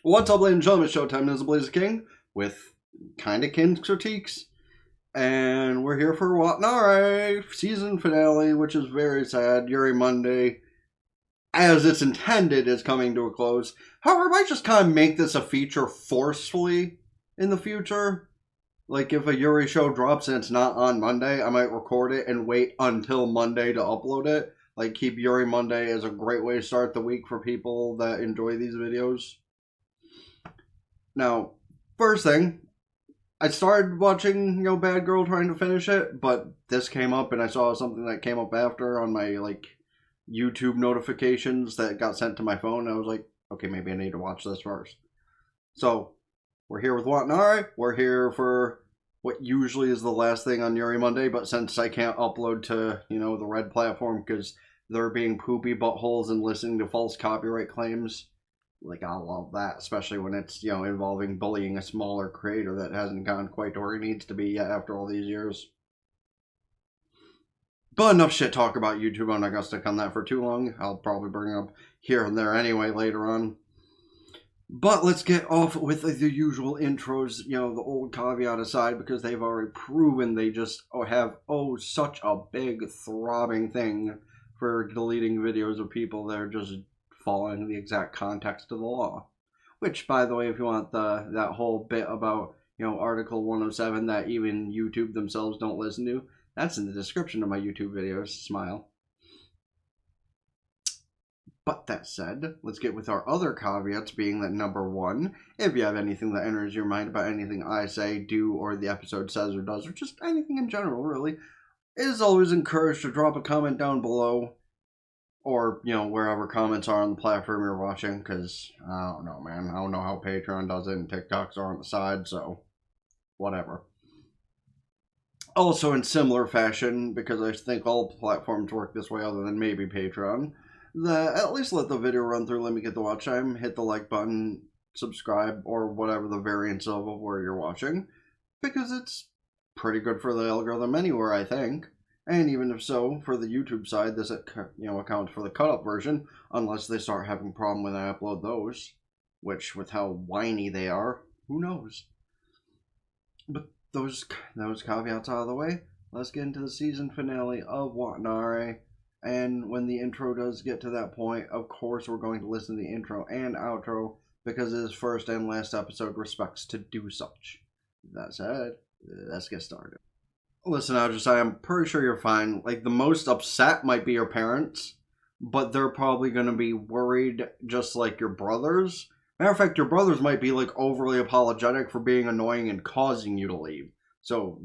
What's up, ladies and gentlemen? Showtime is the Blaze King with kinda kin critiques, and we're here for Watanare season finale, which is very sad. Yuri Monday, as it's intended, is coming to a close. However, I might just kind of make this a feature forcefully in the future. Like if a Yuri show drops and it's not on Monday, I might record it and wait until Monday to upload it. Like keep Yuri Monday as a great way to start the week for people that enjoy these videos. Now, first thing, I started watching, Bad Girl trying to finish it, but this came up and I saw something that came up after on my, YouTube notifications that got sent to my phone. And I was like, okay, maybe I need to watch this first. So, we're here with Watanare. We're here for what usually is the last thing on Yuri Monday, but since I can't upload to, the red platform because they're being poopy buttholes and listening to false copyright claims, I love that, especially when it's, involving bullying a smaller creator that hasn't gone quite to where it needs to be yet after all these years. But enough shit talk about YouTube. I'm not going to stick on that for too long. I'll probably bring it up here and there anyway later on. But let's get off with the usual intros, the old caveat aside, because they've already proven they just have, such a big throbbing thing for deleting videos of people that are just following the exact context of the law. Which, by the way, if you want that whole bit about, Article 107 that even YouTube themselves don't listen to, that's in the description of my YouTube videos. Smile. But that said, let's get with our other caveats, being that number one, if you have anything that enters your mind about anything I say, do, or the episode says or does, or just anything in general, really, it is always encouraged to drop a comment down below. Or, wherever comments are on the platform you're watching, because, I don't know, man. I don't know how Patreon does it, and TikToks are on the side, so, whatever. Also, in similar fashion, because I think all platforms work this way other than maybe Patreon, that at least let the video run through, let me get the watch time, hit the like button, subscribe, or whatever the variance of where you're watching, because it's pretty good for the algorithm anywhere, I think. And even if so, for the YouTube side, this accounts for the cut-up version, unless they start having a problem when I upload those, which, with how whiny they are, who knows? But those caveats out of the way, let's get into the season finale of Watanare. And when the intro does get to that point, of course we're going to listen to the intro and outro, because it is first and last episode respects to do such. That said, let's get started. Listen, Ajisai, I'm pretty sure you're fine. The most upset might be your parents, but they're probably going to be worried just like your brothers. Matter of fact, your brothers might be, overly apologetic for being annoying and causing you to leave. So,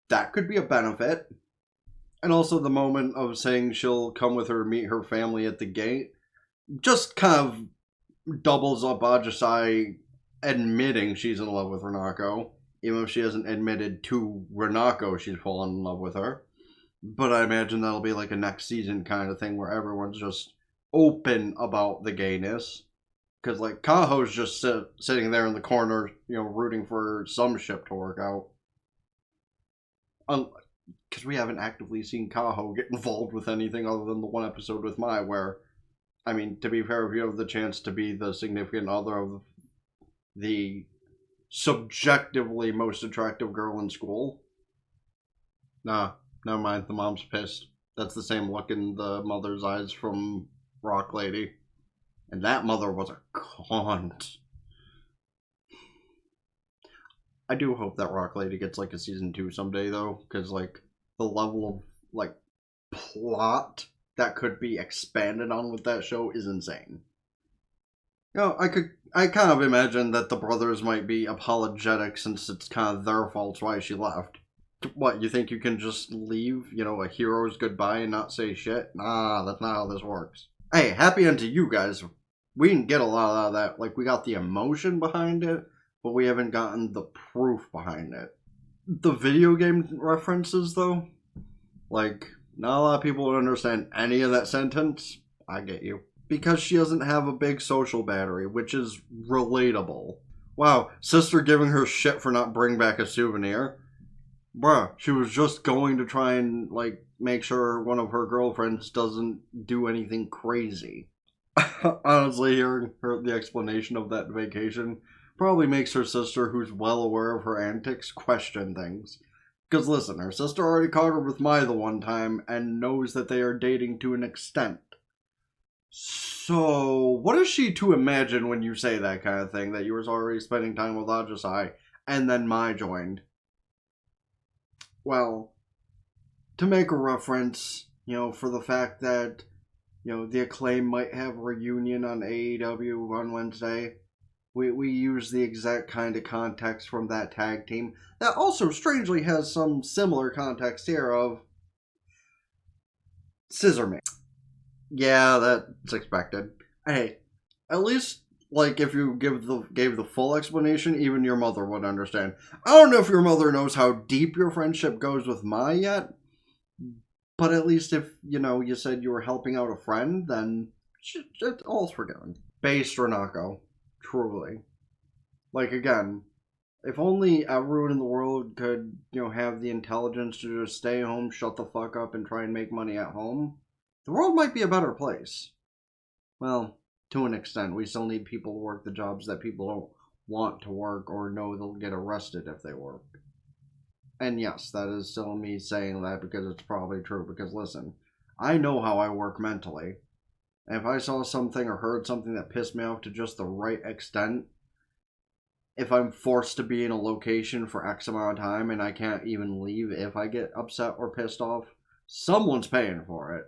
that could be a benefit. And also the moment of saying she'll come with her to meet her family at the gate just kind of doubles up Ajisai admitting she's in love with Renako. Even if she hasn't admitted to Renako she's fallen in love with her. But I imagine that'll be a next season kind of thing where everyone's just open about the gayness. Because, Kaho's just sitting there in the corner, rooting for some ship to work out. Because we haven't actively seen Kaho get involved with anything other than the one episode with Mai, where, I mean, to be fair, if you have the chance to be the significant other of the subjectively most attractive girl in school. Nah, never mind, the mom's pissed. That's the same look in the mother's eyes from Rock Lady. And that mother was a cunt. I do hope that Rock Lady gets a season 2 someday though, because the level of plot that could be expanded on with that show is insane. I kind of imagine that the brothers might be apologetic since it's kind of their fault why she left. What, you think you can just leave, a hero's goodbye and not say shit? Nah, that's not how this works. Hey, happy unto you guys. We didn't get a lot out of that. We got the emotion behind it, but we haven't gotten the proof behind it. The video game references, though, not a lot of people would understand any of that sentence. I get you. Because she doesn't have a big social battery, which is relatable. Wow, sister giving her shit for not bringing back a souvenir. Bruh, she was just going to try and, make sure one of her girlfriends doesn't do anything crazy. Honestly, hearing the explanation of that vacation probably makes her sister, who's well aware of her antics, question things. Because listen, her sister already caught her with Mai the one time and knows that they are dating to an extent. So, what is she to imagine when you say that kind of thing, that you was already spending time with Ajisai and then Mai joined? Well, to make a reference, for the fact that, the Acclaim might have a reunion on AEW on Wednesday, we use the exact kind of context from that tag team that also strangely has some similar context here of Scissor Man. Yeah, that's expected. Hey, at least if you gave the full explanation, even your mother would understand. I don't know if your mother knows how deep your friendship goes with Mai yet, but at least if you said you were helping out a friend, then it's all's forgiven. Based Renako, truly. Again, if only everyone in the world could have the intelligence to just stay home, shut the fuck up, and try and make money at home, the world might be a better place. Well, to an extent, we still need people to work the jobs that people don't want to work or know they'll get arrested if they work. And yes, that is still me saying that because it's probably true. Because listen, I know how I work mentally. And if I saw something or heard something that pissed me off to just the right extent, if I'm forced to be in a location for X amount of time and I can't even leave if I get upset or pissed off, someone's paying for it.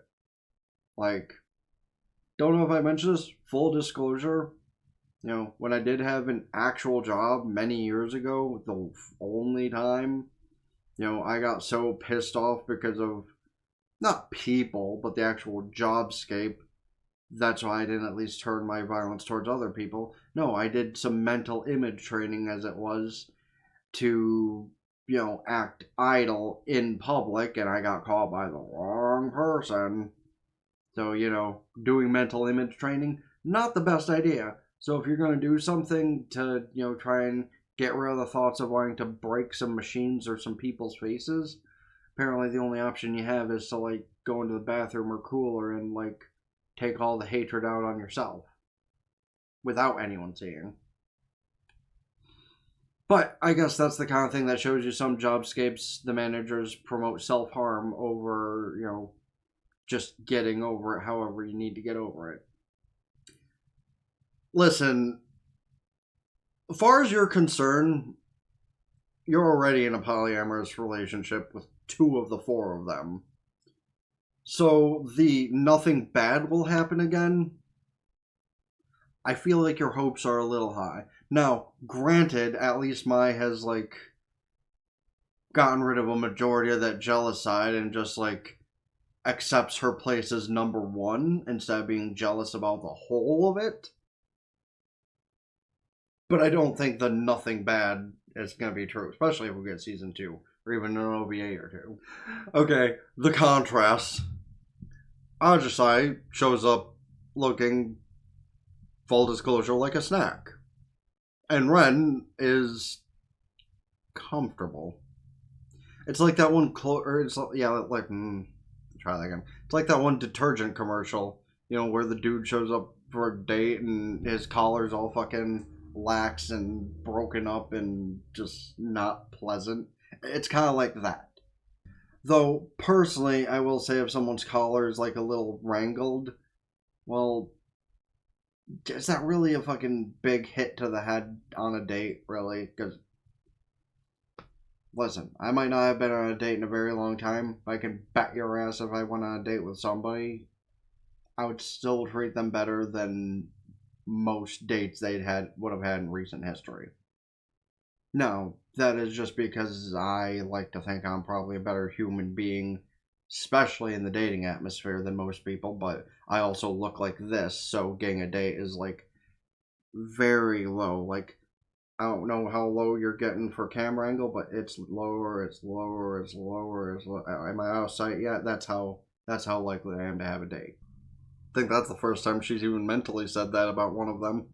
Don't know if I mentioned this, full disclosure, when I did have an actual job many years ago, the only time, I got so pissed off because of, not people, but the actual jobscape. That's why I didn't at least turn my violence towards other people. No, I did some mental image training as it was to, act idle in public, and I got caught by the wrong person. So, doing mental image training, not the best idea. So if you're going to do something to, try and get rid of the thoughts of wanting to break some machines or some people's faces, apparently the only option you have is to, go into the bathroom or cooler and, take all the hatred out on yourself without anyone seeing. But I guess that's the kind of thing that shows you some jobscapes, the managers promote self-harm over, just getting over it however you need to get over it. Listen, as far as you're concerned, you're already in a polyamorous relationship with 2 of the 4 of them. So the nothing bad will happen again, I feel like your hopes are a little high. Now, granted, at least Mai has, gotten rid of a majority of that jealous side and just, accepts her place as number 1 instead of being jealous about the whole of it. But I don't think the nothing bad is going to be true, especially if we get season 2 or even an OVA or 2. Okay, the contrast. Ajisai shows up looking, full disclosure, like a snack. And Ren is comfortable. It's like that one try that again. It's like that one detergent commercial, where the dude shows up for a date and his collar's all fucking lax and broken up and just not pleasant. It's kind of like that. Though, personally, I will say if someone's collar is a little wrangled, well, is that really a fucking big hit to the head on a date, really? Because, listen, I might not have been on a date in a very long time. I can bet your ass if I went on a date with somebody, I would still treat them better than most dates would have had in recent history. No, that is just because I like to think I'm probably a better human being, especially in the dating atmosphere, than most people, but I also look like this, so getting a date is, very low. I don't know how low you're getting for camera angle, but it's lower, it's lower, it's lower, it's lower. Am I out of sight yet? That's how likely I am to have a date. I think that's the first time she's even mentally said that about one of them.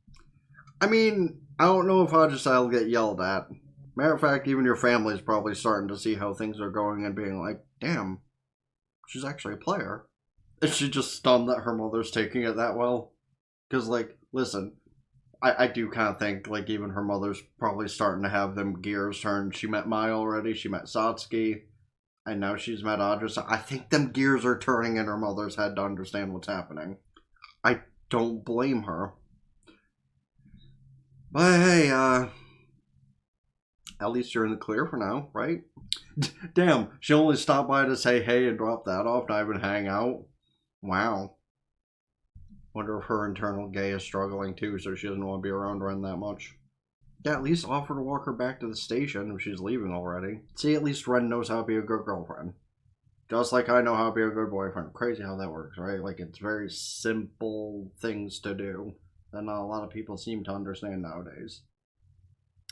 I mean, I don't know if Ajisai will get yelled at. Matter of fact, even your family's probably starting to see how things are going and being like, damn, she's actually a player. Is she just stunned that her mother's taking it that well? Because, like, listen, I do kind of think, like, even her mother's probably starting to have them gears turned. She met Mai already, she met Satsuki, and now she's met Audra. So I think them gears are turning in her mother's head to understand what's happening. I don't blame her. But hey, at least you're in the clear for now, right? Damn, she only stopped by to say hey and drop that off, not even hang out. Wow. Wonder if her internal gay is struggling too, so she doesn't want to be around Ren that much. Yeah, at least offer to walk her back to the station if she's leaving already. See, at least Ren knows how to be a good girlfriend. Just like I know how to be a good boyfriend. Crazy how that works, right? Like, it's very simple things to do that not a lot of people seem to understand nowadays.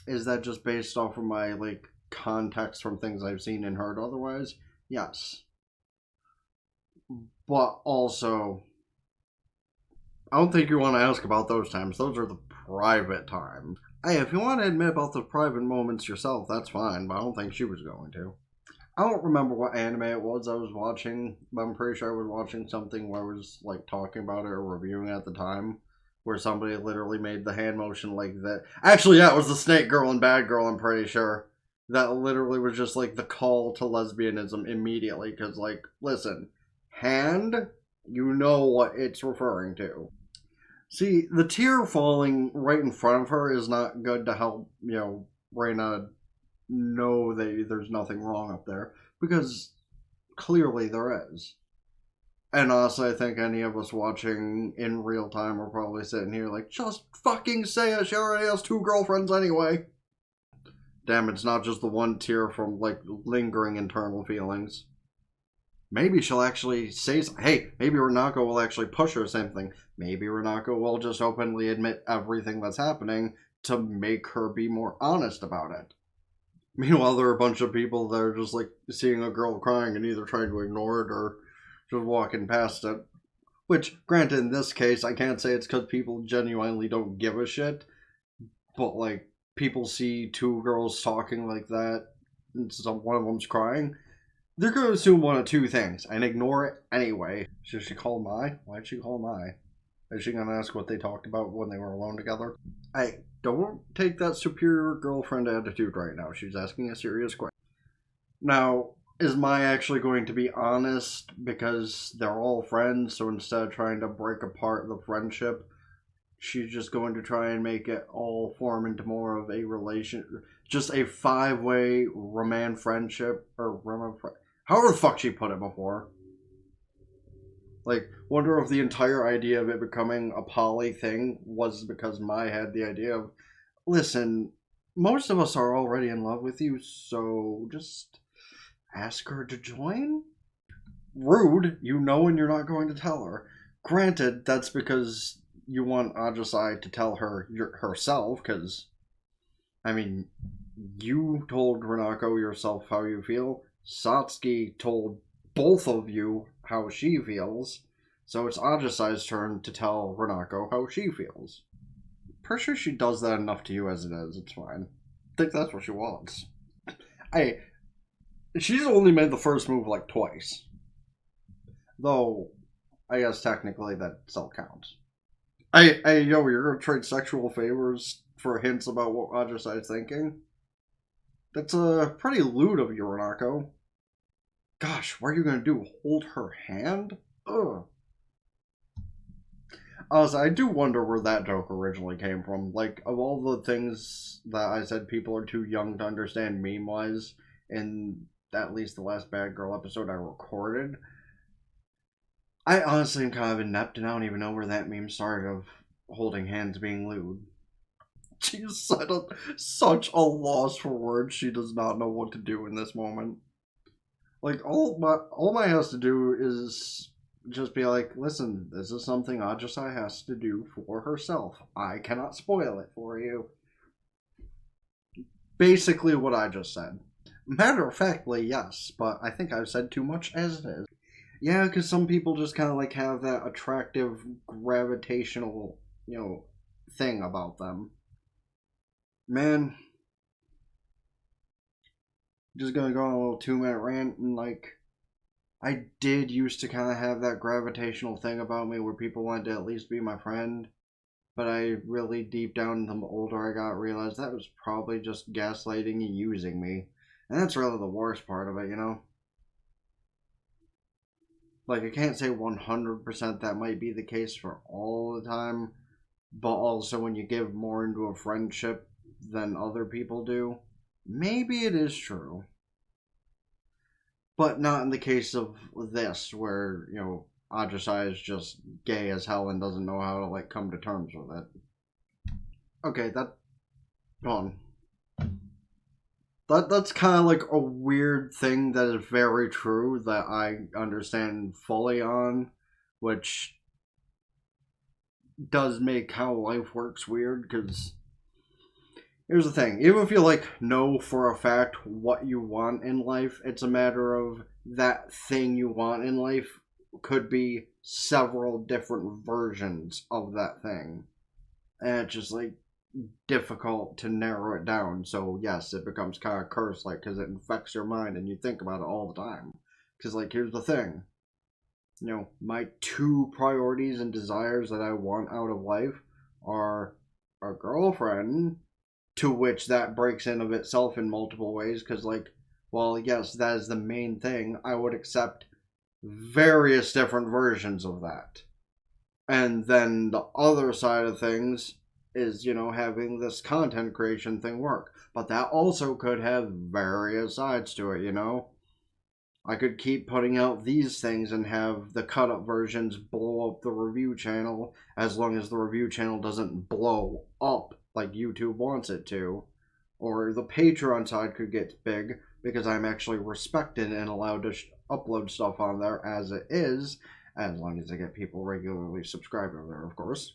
Is that just based off of my, like, context from things I've seen and heard otherwise? Yes. But also, I don't think you want to ask about those times. Those are the private times. Hey, if you want to admit about the private moments yourself, that's fine, but I don't think she was going to. I don't remember what anime it was I was watching, but I'm pretty sure I was watching something where I was, like, talking about it or reviewing it at the time, where somebody literally made the hand motion like that. Actually, yeah, it was the Snake Girl and Bad Girl, I'm pretty sure. That literally was just, like, the call to lesbianism immediately, because, like, listen, hand, you know what it's referring to. See, the tear falling right in front of her is not good to help, Reina know that there's nothing wrong up there, because clearly there is. And also, I think any of us watching in real time are probably sitting here like, just fucking say it, she already has 2 girlfriends anyway. Damn, it's not just the one tear from, like, lingering internal feelings. Maybe she'll actually say, hey, maybe Renako will actually push her same thing. Maybe Renako will just openly admit everything that's happening to make her be more honest about it. Meanwhile, there are a bunch of people that are just, like, seeing a girl crying and either trying to ignore it or just walking past it. Which, granted, in this case, I can't say it's because people genuinely don't give a shit. But, like, people see 2 girls talking like that and one of them's crying. They're going to assume one of 2 things and ignore it anyway. Should she call Mai? Why'd she call Mai? Is she going to ask what they talked about when they were alone together? Hey, don't take that superior girlfriend attitude right now. She's asking a serious question. Now, is Mai actually going to be honest because they're all friends, so instead of trying to break apart the friendship, she's just going to try and make it all form into more of a relation, just a 5-way roman friendship, or however the fuck she put it before. Like, wonder if the entire idea of it becoming a poly thing was because Mai had the idea of, listen, most of us are already in love with you, so just ask her to join? Rude, you know, and you're not going to tell her. Granted, that's because you want Ajisai to tell her herself, because, I mean, you told Renako yourself how you feel. Satsuki told both of you how she feels, so it's Ajisai's turn to tell Renako how she feels. Pretty sure she does that enough to you as it is, it's fine. I think that's what she wants. She's only made the first move like twice. Though, I guess technically that still counts. Yo, you're gonna trade sexual favors for hints about what Ajisai's thinking? That's pretty lewd of you, Renako. Gosh, what are you gonna do? Hold her hand? Ugh. Also, I do wonder where that joke originally came from. Like, of all the things that I said people are too young to understand meme-wise, in at least the last Bad Girl episode I recorded, I honestly am kind of inept and I don't even know where that meme started of holding hands being lewd. She's such a loss for words. She does not know what to do in this moment. Like, all Mai has to do is just be like, listen, this is something Ajisai has to do for herself. I cannot spoil it for you. Basically what I just said. Matter of factly, yes, but I think I've said too much as it is. Yeah, because some people just kind of like have that attractive, gravitational, thing about them. Man, just gonna go on a little 2-minute rant and like, I did used to kind of have that gravitational thing about me where people wanted to at least be my friend. But I really, deep down, the older I got, realized that was probably just gaslighting and using me. And that's really the worst part of it, you know? Like, I can't say 100% that might be the case for all the time, but also when you give more into a friendship than other people do, maybe it is true. But not in the case of this, where, you know, Ajisai is just gay as hell and doesn't know how to, like, come to terms with it. Okay, gone. That's kind of like a weird thing that is very true that I understand fully on, which does make how life works weird, because here's the thing. Even if you, like, know for a fact what you want in life, it's a matter of that thing you want in life could be several different versions of that thing. And it's just, like, difficult to narrow it down. So, yes, it becomes kind of cursed, like, because it infects your mind and you think about it all the time. Because, like, here's the thing. You know, my two priorities and desires that I want out of life are a girlfriend, to which that breaks in of itself in multiple ways, because, like, well, yes, that is the main thing. I would accept various different versions of that. And then the other side of things is, you know, having this content creation thing work. But that also could have various sides to it, you know? I could keep putting out these things and have the cut-up versions blow up the review channel, as long as the review channel doesn't blow up like YouTube wants it to. Or the Patreon side could get big, because I'm actually respected and allowed to upload stuff on there as it is, as long as I get people regularly subscribed over there, of course.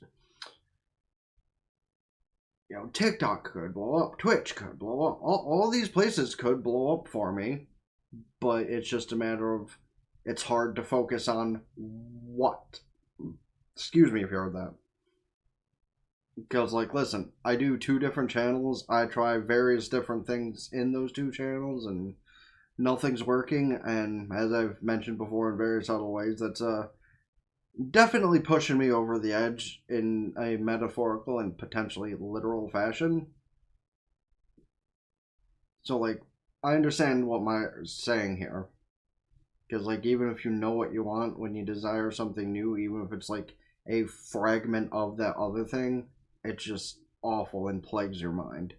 You know, TikTok could blow up, Twitch could blow up, all these places could blow up for me, but it's just a matter of, it's hard to focus on what. Excuse me if you heard that. Because, like, listen, I do 2 different channels, I try various different things in those 2 channels, and nothing's working, and as I've mentioned before in various other ways, that's definitely pushing me over the edge in a metaphorical and potentially literal fashion. So, like, I understand what my saying here. Because, like, even if you know what you want, when you desire something new, even if it's, like, a fragment of that other thing, it's just awful and plagues your mind.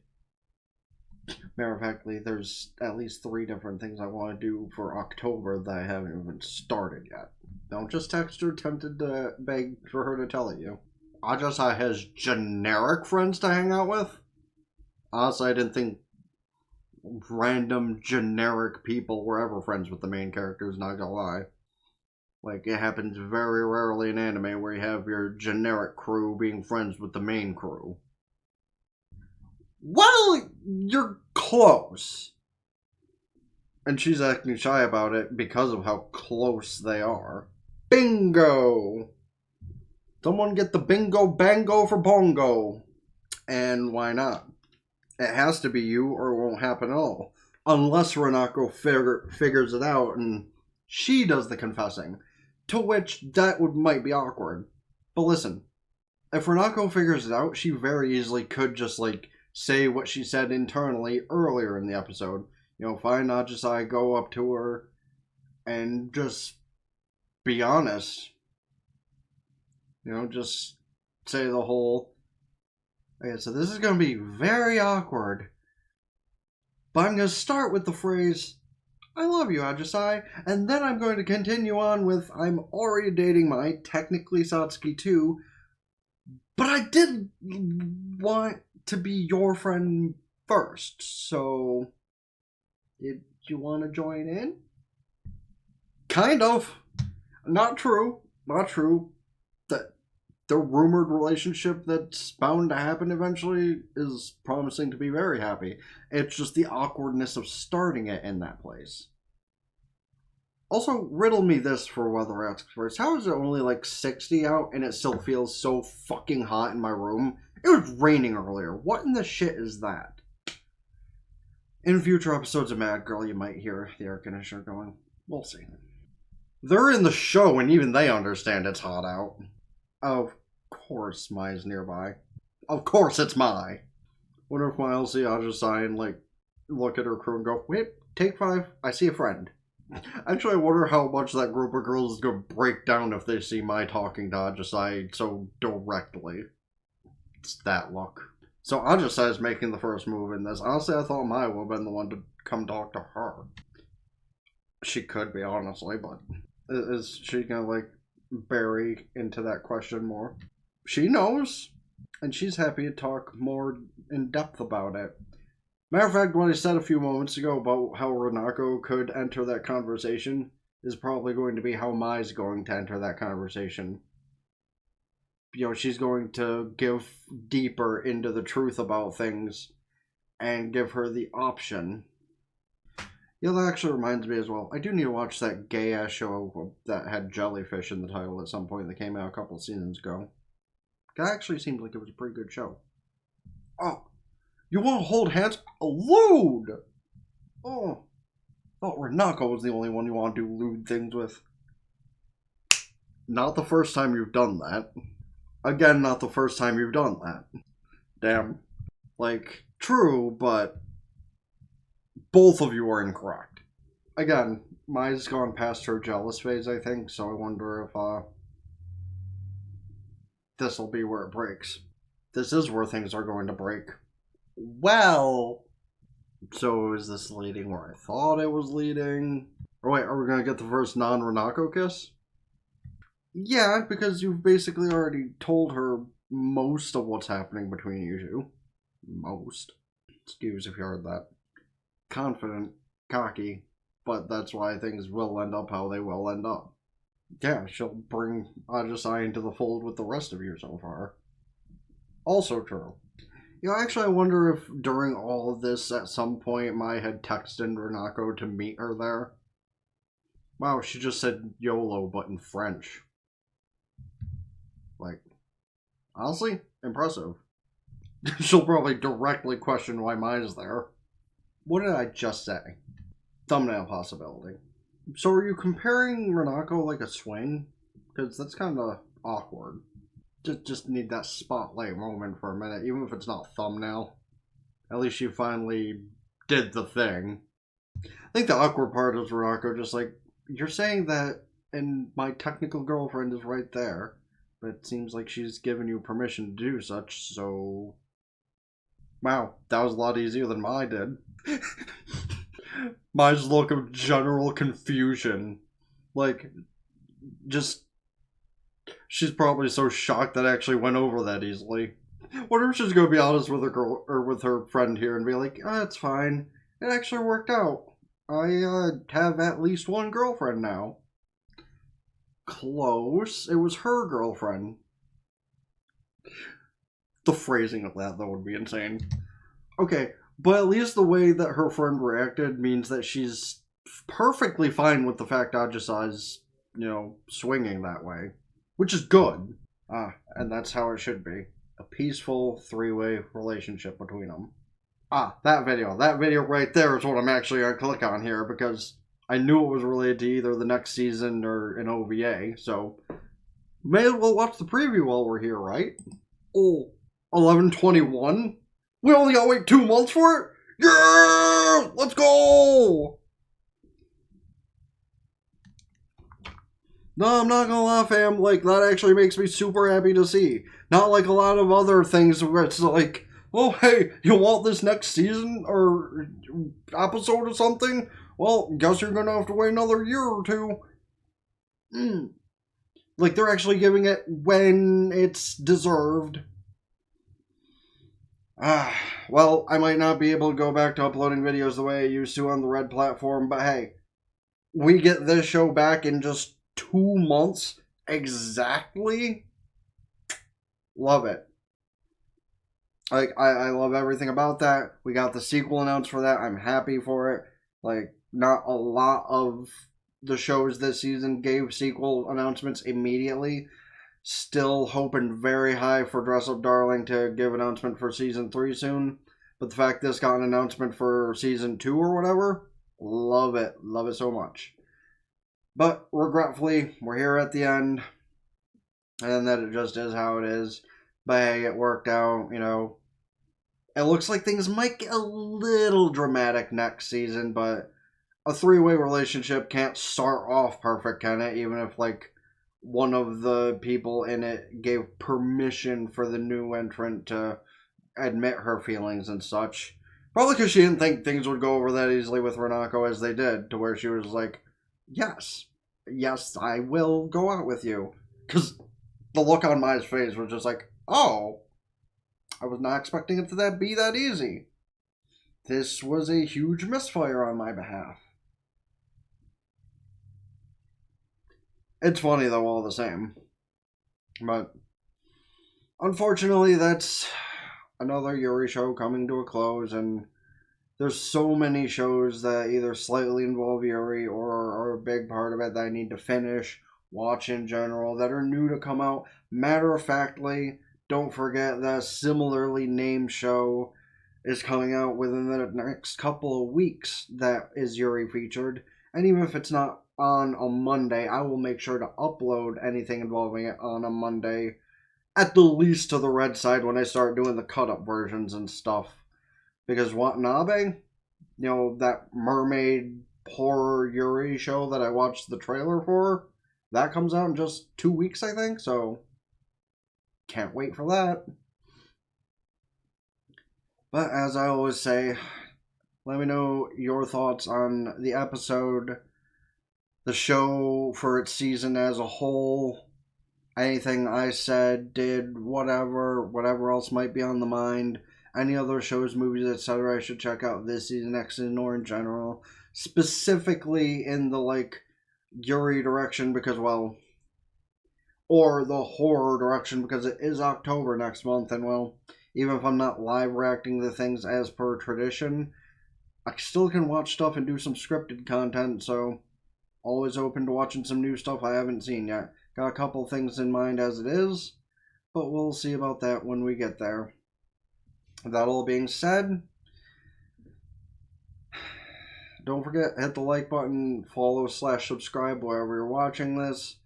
Matter of factly, there's at least 3 different things I want to do for October that I haven't even started yet. Don't just text her tempted to beg for her to tell it you. Ajisai has generic friends to hang out with? Honestly, I didn't think random generic people were ever friends with the main characters, not gonna lie. Like, it happens very rarely in anime where you have your generic crew being friends with the main crew. Well, you're close. And she's acting shy about it because of how close they are. Bingo! Someone get the bingo bango for bongo. And why not? It has to be you or it won't happen at all. Unless Renako figures it out and she does the confessing. To which that might be awkward. But listen, if Renako figures it out, she very easily could just, like, say what she said internally earlier in the episode. You know, find Ajisai, go up to her, and just be honest. You know, just say the whole, okay, so this is going to be very awkward, but I'm going to start with the phrase, I love you, Ajisai, and then I'm going to continue on with, I'm already dating my, technically Satsuki too, but I did want to be your friend first, so did you want to join in? Kind of. Not true. Not true. The rumored relationship that's bound to happen eventually is promising to be very happy. It's just the awkwardness of starting it in that place. Also, riddle me this for Weather Asks First. How is it only like 60 out and it still feels so fucking hot in my room? It was raining earlier. What in the shit is that? In future episodes of Mad Girl, you might hear the air conditioner going. We'll see. They're in the show and even they understand it's hot out. Of course Mai's nearby. Of course it's Mai. Wonder if Mai will see Ajisai and, like, look at her crew and go, wait, take 5, I see a friend. Actually, I wonder how much that group of girls is going to break down if they see Mai talking to Ajisai so directly. It's that look. So Ajisai is making the first move in this. Honestly, I thought Mai would have been the one to come talk to her. She could be, honestly, but is she going to, like, bury into that question more? She knows, and she's happy to talk more in depth about it. Matter of fact, what I said a few moments ago about how Renako could enter that conversation is probably going to be how Mai's going to enter that conversation. You know, she's going to give deeper into the truth about things and give her the option. Yeah, that actually reminds me as well. I do need to watch that gay-ass show that had jellyfish in the title at some point that came out a couple of seasons ago. That actually seemed like it was a pretty good show. Oh, you want to hold hands? Lewd! Oh, I thought Renako was the only one you want to do lewd things with. Not the first time you've done that. Again, not the first time you've done that. Damn. Like, true, but both of you are incorrect. Again, Mai's gone past her jealous phase, I think, so I wonder if, this'll be where it breaks. This is where things are going to break. Well, so is this leading where I thought it was leading? Or wait, are we going to get the first non-Renako kiss? Yeah, because you've basically already told her most of what's happening between you two. Most. Excuse if you heard that. Confident, cocky, but that's why things will end up how they will end up. Yeah, she'll bring Ajisai into the fold with the rest of you so far. Also true. You know, actually, I wonder if during all of this, at some point, Mai had texted Renako to meet her there. Wow, she just said YOLO, but in French. Like, honestly, impressive. She'll probably directly question why Mai's there. What did I just say? Thumbnail possibility. So are you comparing Renako like a swing? Because that's kind of awkward. Just need that spotlight moment for a minute, even if it's not thumbnail. At least you finally did the thing. I think the awkward part is Renako just like, you're saying that, and my technical girlfriend is right there, but it seems like she's given you permission to do such, so... Wow, that was a lot easier than Mai did. Mai's look of general confusion. Like, just... She's probably so shocked that it actually went over that easily. Wonder if she's gonna be honest with her girl or with her friend here and be like, it's fine. It actually worked out. I have at least one girlfriend now. Close. It was her girlfriend. The phrasing of that, though, would be insane. Okay, but at least the way that her friend reacted means that she's perfectly fine with the fact Ajisai's, swinging that way. Which is good. And that's how it should be. A peaceful three-way relationship between them. That video. That video right there is what I'm actually going to click on here because I knew it was related to either the next season or an OVA, so may as well watch the preview while we're here, right? Oh, 11/21? We only gotta wait 2 months for it? Yeah! Let's go! No, I'm not gonna lie, fam. Like, that actually makes me super happy to see. Not like a lot of other things where it's like, oh, hey, you want this next season or episode or something? Well, guess you're gonna have to wait another year or two. Like, they're actually giving it when it's deserved. Well, I might not be able to go back to uploading videos the way I used to on the Red platform, but hey, we get this show back in just 2 months exactly. Love it. Like, I love everything about that. We got the sequel announced for that. I'm happy for it. Like, not a lot of the shows this season gave sequel announcements immediately. Still hoping very high for Dress Up Darling to give announcement for Season 3 soon. But the fact this got an announcement for Season 2 or whatever, love it. Love it so much. But regretfully, we're here at the end. and that it just is how it is. But hey, it worked out, It looks like things might get a little dramatic next season, but a three-way relationship can't start off perfect, can it? Even if, one of the people in it gave permission for the new entrant to admit her feelings and such. Probably because she didn't think things would go over that easily with Renako as they did, to where she was like, yes, I will go out with you. Because the look on Mai's face was just like, oh, I was not expecting it to be that easy. This was a huge misfire on my behalf. It's funny though, all the same. But unfortunately, that's another Yuri show coming to a close, and there's so many shows that either slightly involve Yuri or are a big part of it that I need to finish, watch in general, that are new to come out. Matter of factly, don't forget that a similarly named show is coming out within the next couple of weeks that is Yuri featured. And even if it's not on a Monday, I will make sure to upload anything involving it on a Monday, at the least to the red side when I start doing the cut-up versions and stuff. Because Watanabe, that mermaid horror Yuri show that I watched the trailer for, that comes out in just 2 weeks, I think, so can't wait for that. But as I always say, let me know your thoughts on the episode, the show for its season as a whole, anything I said, did, whatever else might be on the mind, any other shows, movies, etc. I should check out this season, next season, or in general. Specifically in the, Yuri direction, because, well, or the horror direction, because it is October next month, and, well, even if I'm not live reacting to things as per tradition, I still can watch stuff and do some scripted content, so always open to watching some new stuff I haven't seen yet. Got a couple things in mind as it is, but we'll see about that when we get there. That all being said, don't forget, hit the like button, follow/subscribe wherever you're watching this.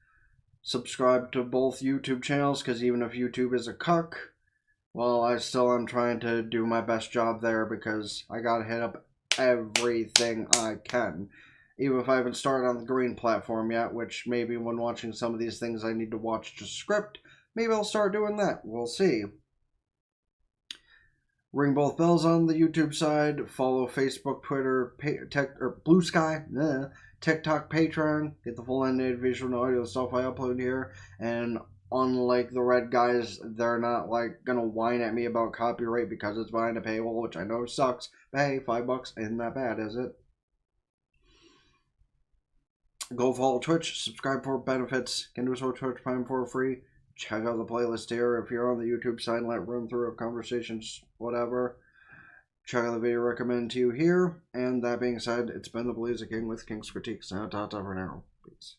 Subscribe to both YouTube channels, because even if YouTube is a cuck, well, I still am trying to do my best job there, because I gotta hit up everything I can. Even if I haven't started on the green platform yet, which maybe when watching some of these things I need to watch to script, maybe I'll start doing that. We'll see. Ring both bells on the YouTube side. Follow Facebook, Twitter, Blue Sky, TikTok, Patreon. Get the full animated visual and audio stuff I upload here. And unlike the red guys, they're not gonna whine at me about copyright because it's behind a paywall, which I know sucks. But hey, $5 isn't that bad, is it? Go follow Twitch, subscribe for benefits, can do so Twitch Prime for free. Check out the playlist here if you're on the YouTube side, let run through conversations, whatever. Check out the video recommended to you here. And that being said, it's been the Blazer King with King's Critique. So, ta-ta for now. Peace.